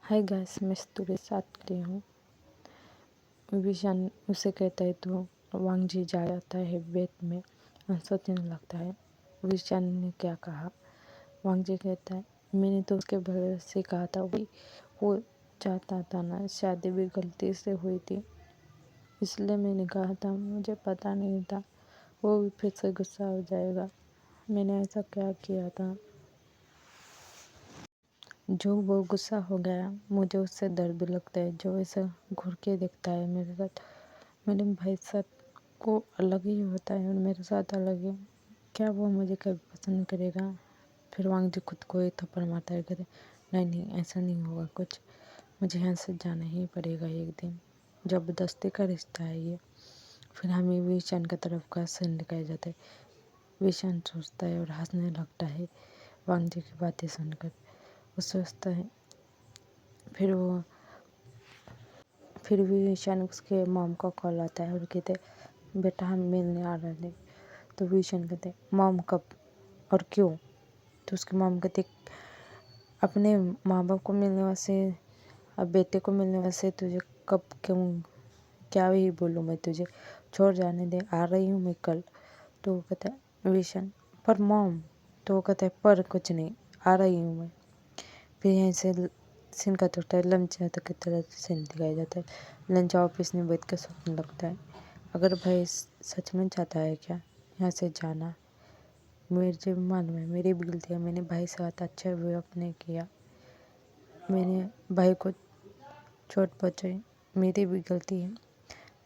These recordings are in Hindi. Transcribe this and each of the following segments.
हाय गाइस, मैं स्तूरी साथ खड़ी हूँ। विशान उसे कहता है तो वांग जी जा जाता है बेड में और सोचने लगता है विशान ने क्या कहा। वांग जी कहता है मैंने तो उसके भले से कहा था, वो चाहता था ना, शादी भी गलती से हुई थी इसलिए मैंने कहा था, मुझे पता नहीं था वो भी फिर से गुस्सा हो जाएगा। मैंने ऐसा क्या किया था जो वो गुस्सा हो गया। मुझे उससे डर भी लगता है जो ऐसा घूर के देखता है मेरे साथ। मेरे भाई साथ को अलग ही होता है और मेरे साथ अलग है। क्या वो मुझे कभी पसंद करेगा? फिर वांग जी खुद को ही थप्पड़ मारता है, कहते नहीं नहीं ऐसा नहीं होगा कुछ, मुझे यहाँ से जाना ही पड़ेगा एक दिन, ज़बरदस्ती का रिश्ता है ये। फिर हमें विशान की तरफ का सीन दिखाया जाता है। विशान सोचता है और हंसने लगता है वांग जी की बातें सुनकर। वो सोचता है फिर भी अचानक उसके मॉम का कॉल आता है और कहते बेटा हम मिलने आ रहे थे। तो विशान कहते मॉम कब और क्यों? तो उसकी मॉम कहते अपने माँ बाप को मिलने वास्ते, अब बेटे को मिलने वास्ते तुझे कब क्यों, क्या ही बोलूँ मैं तुझे, छोड़ जाने दे, आ रही हूँ मैं कल। तो वो कहता है विशान पर मॉम, तो वो कहता है पर कुछ नहीं, आ रही हूँ मैं। फिर यहीं से सीन का होता है लंच की तरह सीन दिखाया जाता है। लंच ऑफिस में बैठ कर सोचने लगता है अगर भाई सच में चाहता है क्या यहाँ से जाना, मुझे मालूम है मेरी भी गलती है, मैंने भाई से साथ अच्छा व्यवहार नहीं किया, मैंने भाई को चोट पहुँचाई, मेरी भी गलती है,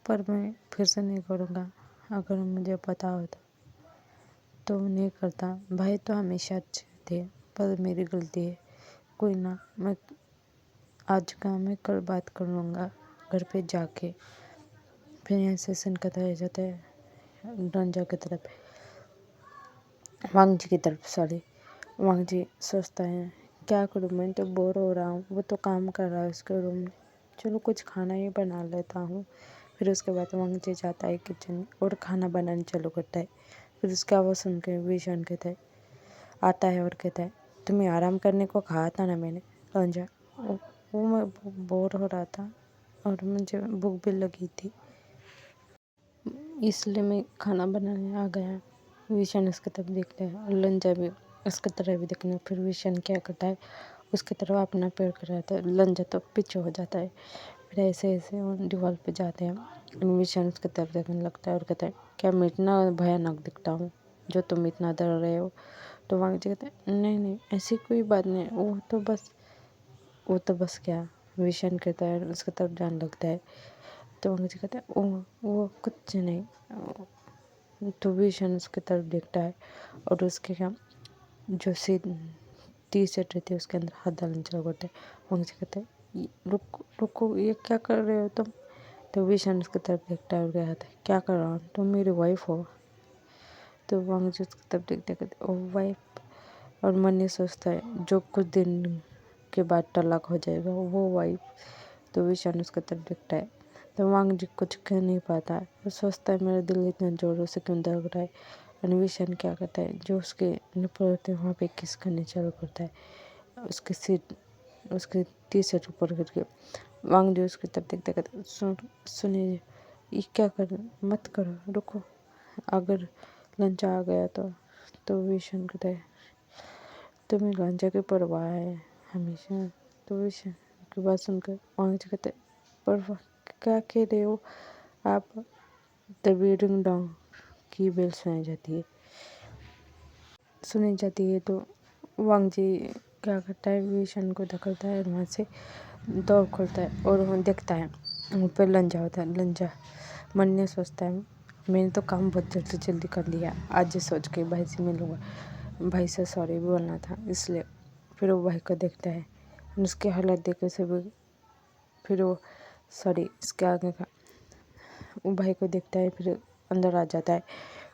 पर मैं फिर से नहीं करूँगा। अगर मुझे पता होता तो नहीं करता। भाई तो हमेशा अच्छे थे, पर मेरी गलती है, कोई ना, मैं आज का मैं कल बात कर लूँगा घर पे जाके। फिर यहाँ से सीन बताया जाता है रंजा की तरफ, वांग जी की तरफ सॉरी। वांग जी सोचता है क्या करूँ, मैं तो बोर हो रहा हूँ, वो तो काम कर रहा है उसके रूम में, चलो कुछ खाना ही बना लेता हूँ। फिर उसके बाद वांग जी जाता है किचन में और खाना बनाने चालू करता है। फिर उसकी आवाज़ सुन के विशान कहता है आता है और कहता है तुम्हें आराम करने को कहा था ना मैंने रंजा, वो मैं बोर हो रहा था और मुझे भूख भी लगी थी इसलिए मैं खाना बनाने आ गया। विशान उसकी तरफ देखता है और लंजा भी उसकी तरफ भी देखने। फिर विशान क्या करता है उसकी तरफ अपना पैर कराता है, लंजा तो पीछे हो जाता है। फिर ऐसे ऐसे वो दीवार पे जाते हैं। विशान उसकी तरफ देखने लगता है और कहता है क्या मैं इतना भयानक दिखता हूँ जो तुम इतना डर रहे हो? तो वहाँ जी कहते हैं नहीं नहीं ऐसी कोई बात नहीं, वो तो बस क्या, विशान कहता है उसकी तरफ जाने लगता है। तो मुझे कहता है वो कुछ नहीं। तो विशान उसकी तरफ देखता है और उसके क्या जो सी टी शर्ट रहती है उसके अंदर हाथ डालने चला करता है। वो मुझे कहता है रुको रुको, ये क्या कर रहे हो तुम? तो विशान उसकी तरफ देखता है और कहता है क्या कर रहा हूँ, तुम मेरी वाइफ हो? तो वो मुझे उसकी तरफ देखते कहते ओ वाइफ, और मन में सोचता है जो कुछ दिन के बाद तलाक हो जाएगा वो वाइफ। तो विशान उसकी तरफ देखता है। तो वांग जी कुछ कह नहीं पाता है, वो सोचता है मेरा दिल इतना जोरों से क्यों धड़क रहा है। और विशान क्या करता है जो उसके निपल होते हैं वहाँ पे किस करने चालू करता है, उसकी सीट उसकी टी शर्ट ऊपर करके। वांग जी उसकी तरफ देखते कहते सुनिए ये क्या कर, मत करो, रुको, अगर लंचा आ गया तो विशान कहता है तुम्हें गांजा की परवाह है हमेशा। तो विशान की बात सुनकर वांग जी कहते परवाह क्या कह रहे हो आप? तभी रिंग डोंग की बेल सुनी जाती है। तो वांग जी क्या करता है विशान को धकेलता है और वहाँ से दौड़ खोलता है और वो देखता है वहाँ पर लंजा होता है। लंजा मन में सोचता है मैंने तो काम बहुत जल्दी जल्दी कर लिया, आज सोच के भाई से मिलूँगा, भाई से सॉरी बोलना था इसलिए। फिर वो भाई को देखता है, उसकी हालत देख के सभी, फिर वो सॉरी इसके आगे का वो भाई को देखता है, फिर अंदर आ जाता है।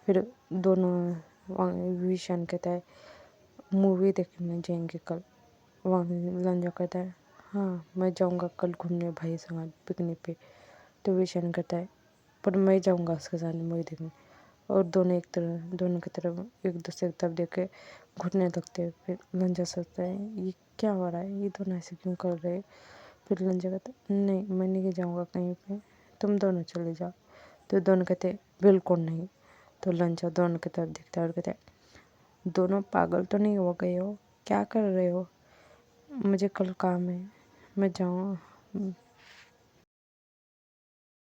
फिर दोनों विशान कहता है मूवी देखने जाएंगे कल। वहाँ लंजा कहता है हाँ मैं जाऊँगा कल घूमने भाई संग पिकनिक पे। तो विशान कहता है पर मैं जाऊँगा उसके साथ मूवी देखने। और दोनों की तरफ एक दूसरे की तरफ देख के घुटने लगते हैं। फिर लंजा सोचता है ये क्या हो रहा है, ये दोनों ऐसे क्यों कर रहे हैं। फिर लंजा कहता है नहीं मैं नहीं जाऊँगा कहीं पे, तुम दोनों चले जाओ। तो दोनों कहते हैं बिल्कुल नहीं। तो लंजा दोनों की तरफ देखता है और कहता है दोनों पागल तो नहीं हो गए हो, क्या कर रहे हो, मुझे कल काम है, मैं जाऊँ